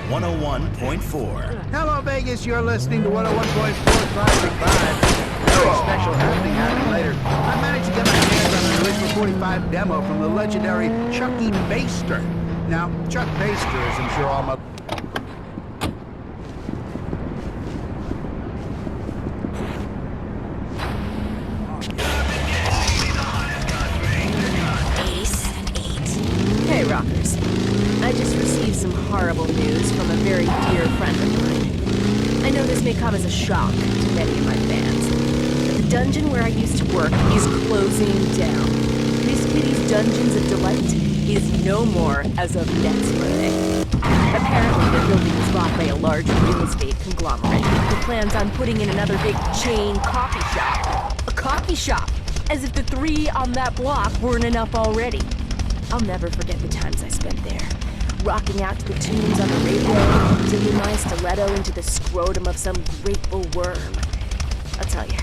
101.4. Hello, Vegas. You're listening to 101.4 Classic Vibe. Very special happening later. I managed to get my hands on an original 45 demo from the legendary Chucky Baster. Now, Chuck Baster, as I'm sure all my... Hey, rockers. I just received some horrible news from a very dear friend of mine. I know this may come as a shock to many of my fans, but the dungeon where I used to work is closing down. Miss Kitty's Dungeons of Delight is no more as of next Monday. Apparently, the building was bought by a large real estate conglomerate who plans on putting in another big chain coffee shop. A coffee shop! As if the 3 on that block weren't enough already. I'll never forget the times I spent there, rocking out to the tunes on the radio, digging my stiletto into the scrotum of some grateful worm. I'll tell you,